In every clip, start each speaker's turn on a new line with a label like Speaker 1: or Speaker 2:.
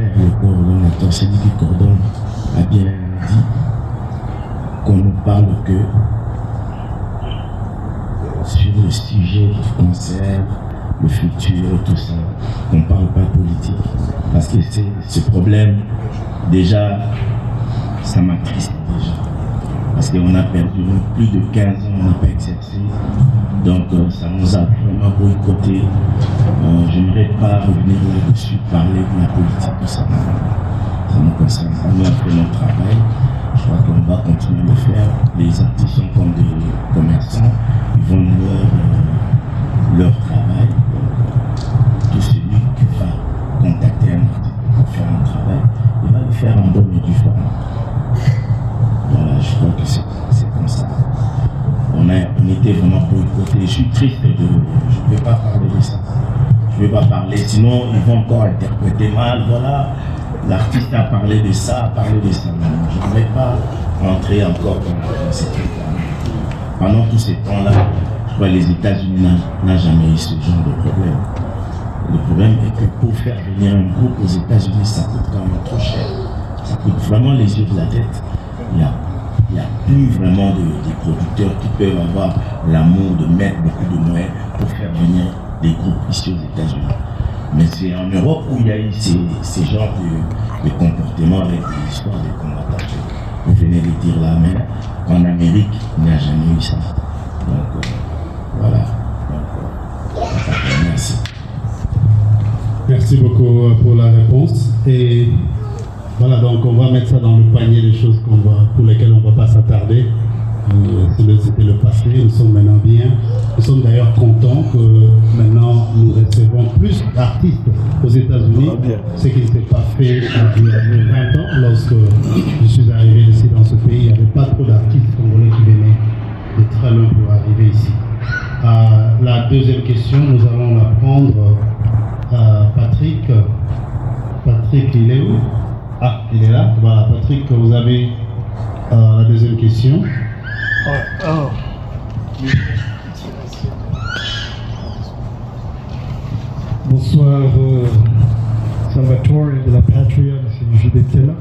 Speaker 1: frère, le coordonnateur Cédric Cordon, a bien dit qu'on ne parle que sur le sujet du cancer, le futur, tout ça, qu'on ne parle pas politique. Parce que ce problème, déjà, ça m'attriste déjà. Parce qu'on a perdu plus de 15 ans, on n'a pas exercé. Donc ça nous a vraiment boycotté. Je n'aimerais pas revenir là-dessus, parler de la politique, tout ça. Ça nous concerne. Nous avons fait notre travail. Je crois qu'on va continuer à le faire. Les artistes sont comme des commerçants. Ils vont leur travail. Tout celui qui va contacter un artiste pour faire un travail, il va le faire en bonne et due forme. Voilà, je crois que c'est comme ça. On était vraiment boycottés. Je suis triste je ne vais pas parler de ça. Je ne vais pas parler, sinon ils vont encore interpréter mal. Voilà, l'artiste a parlé de ça, a parlé de ça. Je ne vais pas rentrer encore dans ces trucs-là. Pendant tous ces temps-là, je crois que les États-Unis n'ont jamais eu ce genre de problème. Le problème est que pour faire venir un groupe aux États-Unis, ça coûte quand même trop cher. Ça coûte vraiment les yeux de la tête. Il n'y a plus vraiment des producteurs qui peuvent avoir l'amour de mettre beaucoup de moyens pour faire venir des groupes ici aux États-Unis. Mais c'est en Europe où il y a eu ces genres de comportements avec des histoires de combattants. Vous venez de dire là, mais en Amérique, il n'y a jamais eu ça. Donc voilà. Merci.
Speaker 2: Merci beaucoup pour la réponse. Et voilà, donc on va mettre ça dans le panier des choses pour lesquelles on ne va pas s'attarder. C'était le passé, nous sommes maintenant bien. Nous sommes d'ailleurs contents que maintenant nous recevons plus d'artistes aux États-Unis, ce qui ne s'est pas fait il y a 20 ans. Lorsque je suis arrivé ici dans ce pays, il n'y avait pas trop d'artistes congolais qui venaient de très loin pour arriver ici. La deuxième question, nous allons la prendre à Patrick. Patrick, il est où? Ah, il est là. Voilà, Patrick, vous avez la deuxième question.
Speaker 3: Bonsoir, Salvatore de la Patria, c'est du JDT là.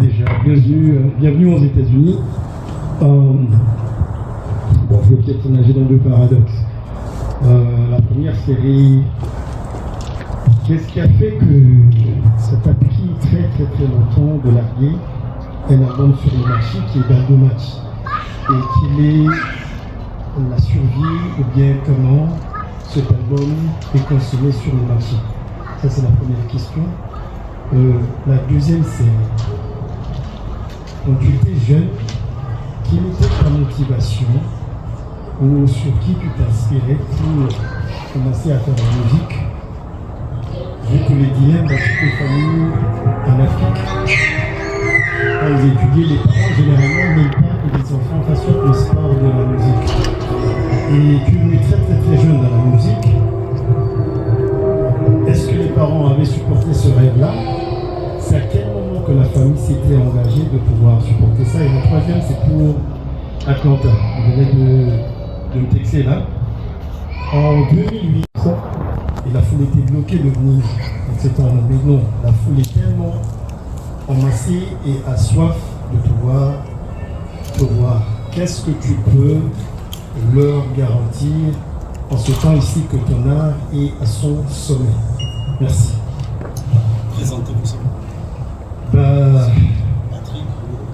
Speaker 3: Déjà, bienvenue aux États-Unis. Bon, je vais peut-être nager dans deux paradoxes. La première série, qu'est-ce qui a fait que ça t'a pris très longtemps de larguer un album sur le marché qui est d'album match et qu'il est la survie ou bien comment cet album est consommé sur le marché? Ça, c'est la première question. La deuxième, c'est quand tu étais jeune, quelle était ta motivation ou sur qui tu t'inspirais pour commencer à faire la musique? Vu que les dilemmes dans toutes les familles en Afrique, quand ils étudient, les parents généralement n'aiment pas que les enfants fassent le sport de la musique. Et tu es très jeune dans la musique. Est-ce que les parents avaient supporté ce rêve-là? C'est à quel moment que la famille s'était engagée de pouvoir supporter ça? Et le troisième, c'est pour Atlanta. Vous venez de me texter là. En 2008, et la foule était bloquée de venir, etc. Mais non, la foule est tellement emassée et a soif de te voir. Qu'est-ce que tu peux leur garantir en ce temps ici que ton art est à son sommet? Merci.
Speaker 2: Présentez-vous ça.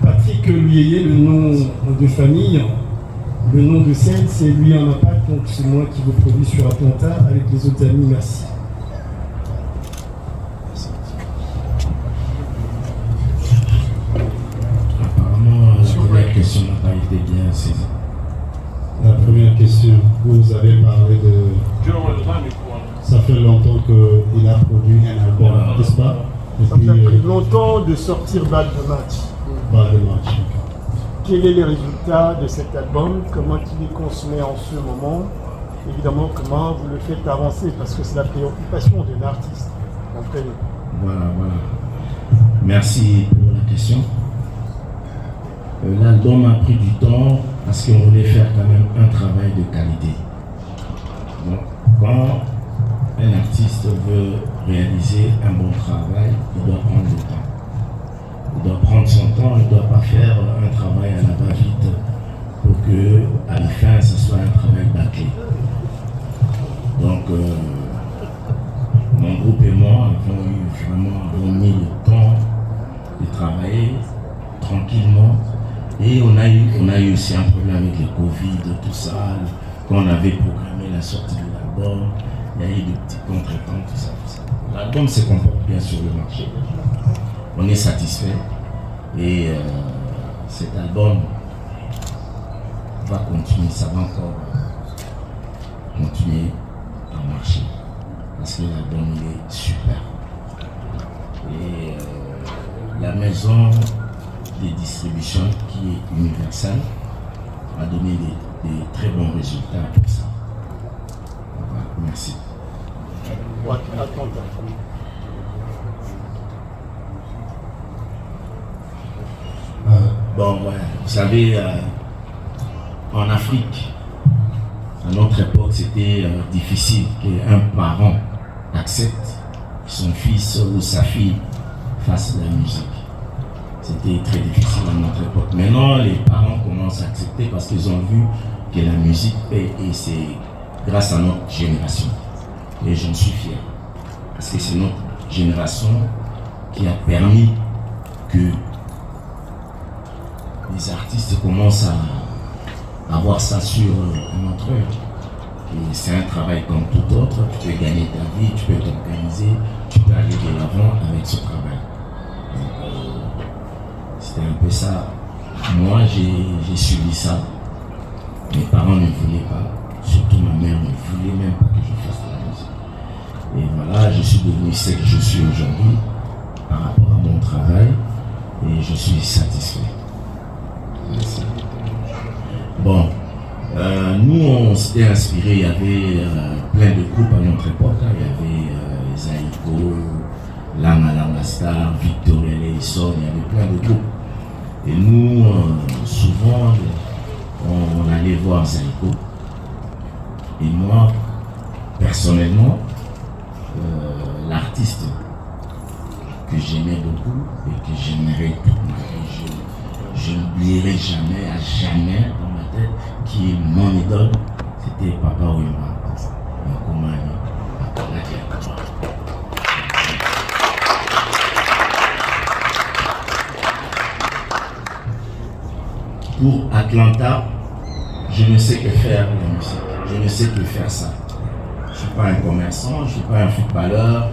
Speaker 3: Patrick Luyeye, le nom de famille. Le nom de scène, c'est lui en impact, donc c'est moi qui vous produis sur Atlanta avec les autres amis. Merci.
Speaker 1: Apparemment, la première question n'a pas été bien saisie.
Speaker 2: La première question, vous avez parlé de... Ça fait longtemps qu'il a produit un album, n'est-ce pas?
Speaker 3: Ça fait longtemps de sortir Balle de match.
Speaker 2: Balle de match.
Speaker 3: Quel est le résultat de cet album? Comment il est consommé en ce moment? Évidemment, comment vous le faites avancer? Parce que c'est la préoccupation d'un artiste.
Speaker 1: Voilà. Merci pour la question. L'album a pris du temps parce qu'on voulait faire quand même un travail de qualité. Donc, quand un artiste veut réaliser un bon travail, il doit prendre le temps. Il doit prendre son temps, il ne doit pas faire un travail à la va-vite pour que, à la fin, ce soit un travail bâclé. Donc, mon groupe et moi avons mis le temps de travailler tranquillement. Et on a eu aussi un problème avec le Covid, tout ça. Quand on avait programmé la sortie de l'album, il y a eu des petits contretemps, tout ça. L'album se comporte bien sur le marché. On est satisfait. Et cet album va continuer, ça va encore continuer à marcher. Parce que l'album il est super. Et la maison de distribution qui est universelle a donné des très bons résultats pour ça. Voilà, merci. Bon, ouais, vous savez, en Afrique, à notre époque, c'était difficile qu'un parent accepte que son fils ou sa fille fasse de la musique. C'était très difficile à notre époque. Maintenant, les parents commencent à accepter parce qu'ils ont vu que la musique paie et c'est grâce à notre génération. Et j'en suis fier. Parce que c'est notre génération qui a permis que les artistes commencent à avoir ça sur notre œuvre. Et c'est un travail comme tout autre. Tu peux gagner ta vie, tu peux t'organiser, tu peux aller de l'avant avec ce travail. C'était un peu ça. Moi, j'ai subi ça. Mes parents ne voulaient pas. Surtout ma mère ne voulait même pas que je fasse de la musique. Et voilà, je suis devenu ce que je suis aujourd'hui par rapport à mon travail. Et je suis satisfait. Merci. Bon, nous on s'était inspiré, il y avait plein de groupes à notre époque. Il y avait Zaïko, Lama Star, Victoria Leison, il y avait plein de groupes. Et nous, souvent, on allait voir Zaïko. Et moi, personnellement, l'artiste que j'aimais beaucoup et que j'aimerais toute ma vie, je n'oublierai jamais, à jamais dans ma tête, qui est mon idole, c'était Papa Wemba. Pour Atlanta, je ne sais que faire la musique, je ne sais que faire ça. Je ne suis pas un commerçant, je ne suis pas un footballeur,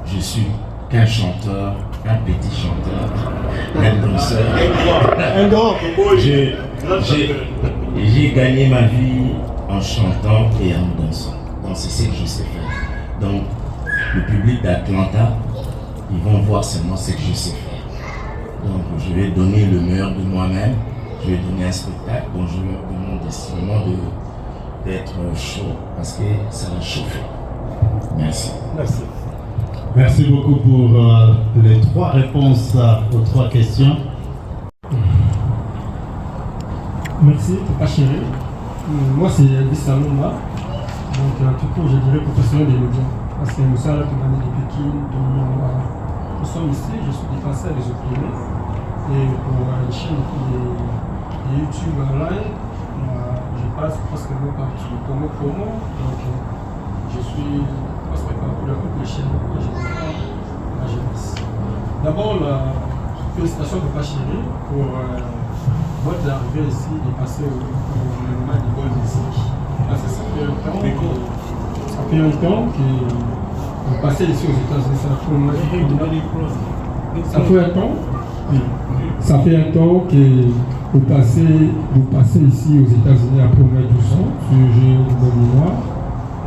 Speaker 1: je suis qu'un chanteur, un petit chanteur, un danseur.
Speaker 3: Un grand.
Speaker 1: J'ai gagné ma vie en chantant et en dansant. Donc c'est ce que je sais faire. Donc le public d'Atlanta, ils vont voir seulement ce que je sais faire. Donc je vais donner le meilleur de moi-même, je vais donner un spectacle dont je leur demande vraiment d'être chaud parce que ça va chauffer. Merci.
Speaker 3: Merci.
Speaker 2: Merci beaucoup pour les 3 réponses aux 3 questions.
Speaker 3: Merci, Papa Chéri. Moi, c'est Elvis Saloma. Donc, tout court, je dirais professionnel des médias. Parce que nous sommes là, tout l'année de Pékin, nous sommes ici, je suis défenseur des opprimés. Et pour une chaîne de YouTube en live, je passe presque partout pour mes promos. Donc, je suis presque partout dans toutes les chaînes que je défends la jeunesse. D'abord, félicitations Papa Chéri pour votre arrivée ici et passer au moment du Gold Music. Parce que ça fait un temps que vous passez ici aux États-Unis. Ça fait un temps que vous passez ici aux États-Unis après au mois de 12 ans, sur le jeu de mémoire.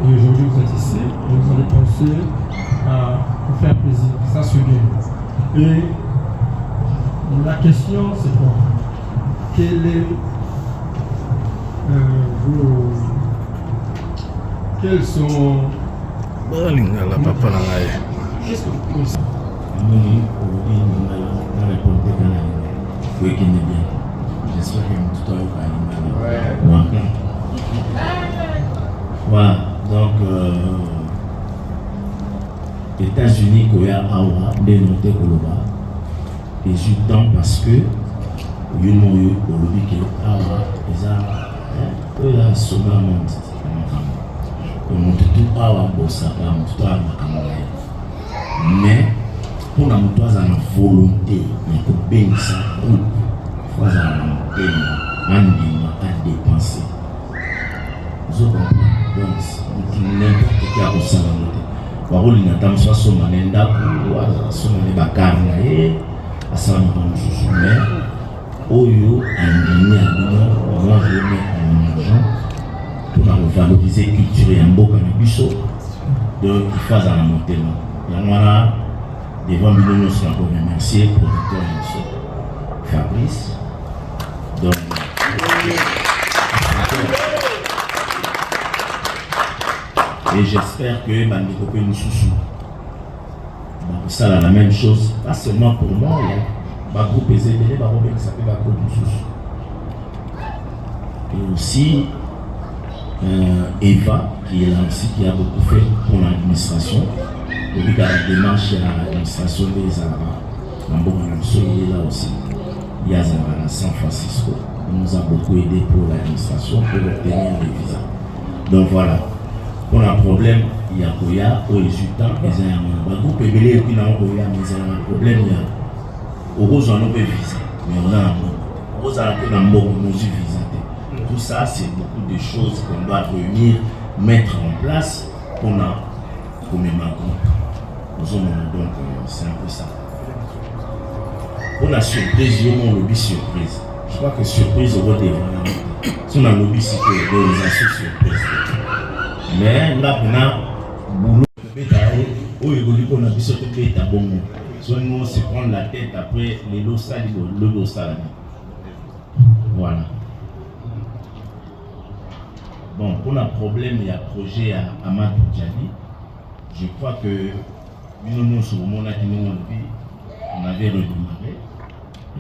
Speaker 3: Et aujourd'hui vous êtes ici et vous allez penser à vous faire plaisir. Ça c'est bien. Et la question c'est quoi? Quels sont... Qu'est-ce que vous pensez?
Speaker 1: J'espère que tout le monde va. Voilà, donc États-Unis koya awa nde noté koloba hésitant parce que yo moyo olobi ke awa eza oya soba monde moto tu awa bosaka moto tu awa makambo na ye mais mpona moto aza na volonté ya kobengisa groupe fo azala na motema andima adepense ozokomprendre donc n'importe qui akosala ngo te bakolinga ata mosu asomba ne ndako asomba ne bakare na ye asala makambo mosusu mais oyo andimi ya bino moi je mets en argent mpona kovaloriser culture ya mboka na biso donc ifo azala na motema yango wana devant bino nyonso na koremercier producteur ya biso Fabrice donc et j'espère que bandeko mpe mosusu bakosala la même chose pas seulement pour moi bagroupe eza ebele bakobengisa mpe bagroupe mosusu et aussi Eva qui est là aussi qui a beaucoup fait pour l'administration depuis qu'à la démarche à l'administration des Arabes il est là aussi il y a Zara à San Francisco il nous a beaucoup aidé pour l'administration pour obtenir les visas donc voilà pour un problème il y a Koya au résultat les groupe ebele et puis na Koya mais il y a un problème il y a au rose on peut visa mais on a un rose à la mort nous visa tout ça c'est beaucoup de choses qu'on doit réunir mettre en place pour na comme maintenant nous avons donc c'est un peu ça pour la surprise il y a un lobby surprise je crois que surprise au vote est si on a un lobby c'est que l'organisation surprise mais là on a boulot où il faut qu'on a besoin de faire bon soit nous on se prend la tête après les lots sales le lot sale voilà bon pour le problème il y a projet à Amadou Djali je crois que nous sur le moment là on avait redémarré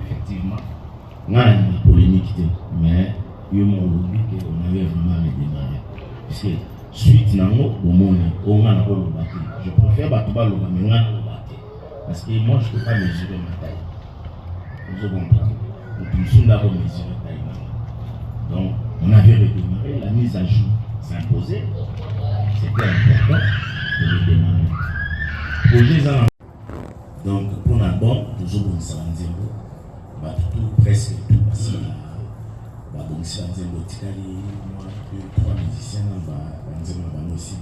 Speaker 1: effectivement on a une polémique mais on avait vraiment redémarré parce que suite nango bomoni on a na kolobaki je préfère batuba loba mais ngana lobaki parce que moi je peux pas mesurer ma taille vous comprenez donc nous sommes d'abord mesurer taille donc on avait redémarré la mise à jour s'imposait c'était important de redémarrer projet donc pour l'album toujours bon ça nzembo ba tout presque tout parce que bon ça nzembo tikali moi 2-3 musiciens ba nzembo ba aussi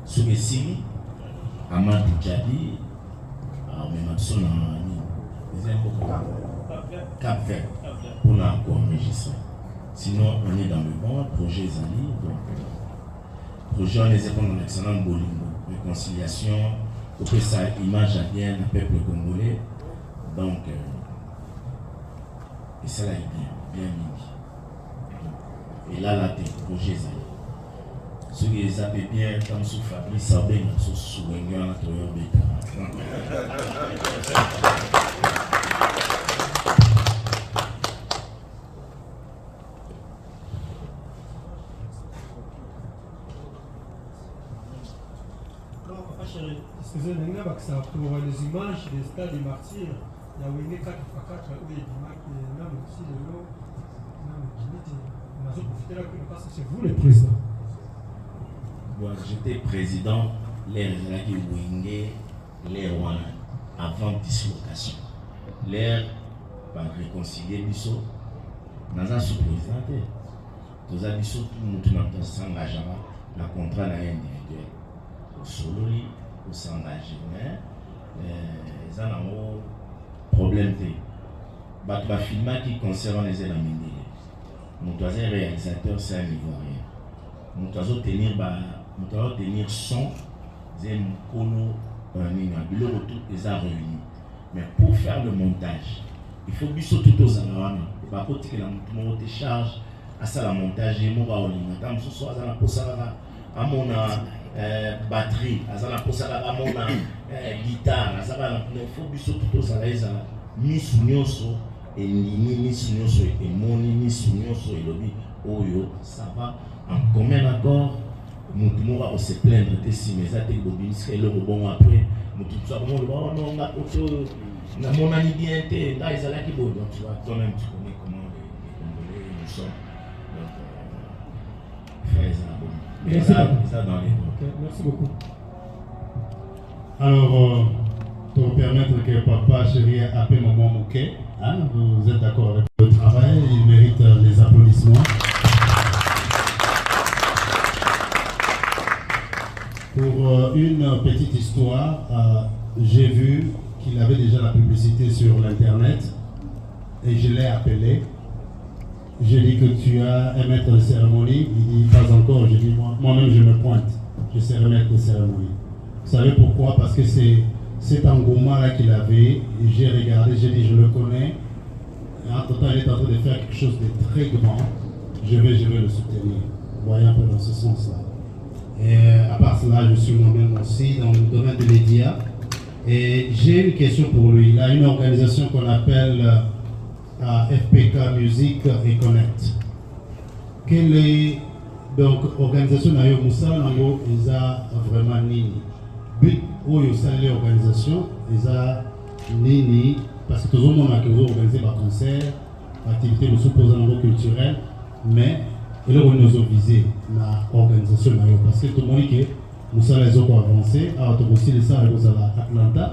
Speaker 1: sur les signes Amadou Djali même son les impôts Cap Vert pour la enregistrer sinon on est dans le bon projet Zali donc projet on les épaules dans l'excellent Bolingo réconciliation pour que ça image à bien le peuple congolais donc et ça là est bien mis et là tes projets Zali ceux qui les appellent bien comme sous Fabrice Sabin sous Souvenir Toyo Beta
Speaker 4: excusez-moi, pour les images des stades des martyrs, il y a eu 4x4 où il y a aussi le lot. C'est vous le président.
Speaker 1: J'étais président, l'air qui wingé, l'air avant dislocation. L'air par réconcilier Bissot, dans un sous-président. Tous les Bissot, tout le monde s'engage dans le contrat individuel. Au solo, au s'engager, mais ils ont un problème. Le film qui concerne les éléments, nous devons réalisateur, c'est un Ivoirien. Nous devons tenir son, c'est un colo, le retour des a réunis. Mais pour faire le montage, il faut que tout aux alarmes. Il faut que la charge à ça la montage et moi dans ce soir dans la posada à mon batterie à la posada à mon guitare à ça il faut que tout aux alarmes Miss Nyoso et Miss Nyoso et Moni Miss Nyoso et Lobi Oyo ça va en commun accord Mon va se plaindre de si mes attaques de bobines c'est le bon après tout ça bon non on a auto na mon ami bien été là ils allaient qui bon donc tu vois toi-même tu connais comment les Congolais nous sommes donc faire ça bon mais ça dans les
Speaker 4: okay, merci beaucoup.
Speaker 2: Alors pour permettre que papa chéri appelle maman Mouké, hein, vous êtes d'accord avec le travail, il mérite les applaudissements. Pour une petite histoire, j'ai vu qu'il avait déjà la publicité sur l'internet et je l'ai appelé. J'ai dit que tu as un maître de cérémonie. Il dit pas encore. J'ai dit moi-même je me pointe. Je serai maître de cérémonie. Vous savez pourquoi? Parce que c'est cet engouement là qu'il avait. Et j'ai regardé, j'ai dit je le connais. Et entre-temps il est en train de faire quelque chose de très grand. Je vais le soutenir. Vous voyez un peu dans ce sens-là. Et à part cela, je suis moi-même aussi dans le domaine des médias. Et j'ai une question pour lui. Il a une organisation qu'on appelle FPK Music et Connect. Quelle est donc l'organisation de Moussa Nango? Ils ont vraiment nini. But où ils ont l'organisation, ils ont nini parce que tout le monde a organisé des concerts, activités de sous-posant culturelles, mais et là, on nous a visé l'organisation parce que tout le monde dit que nous sommes les autres avancés, à Atlanta.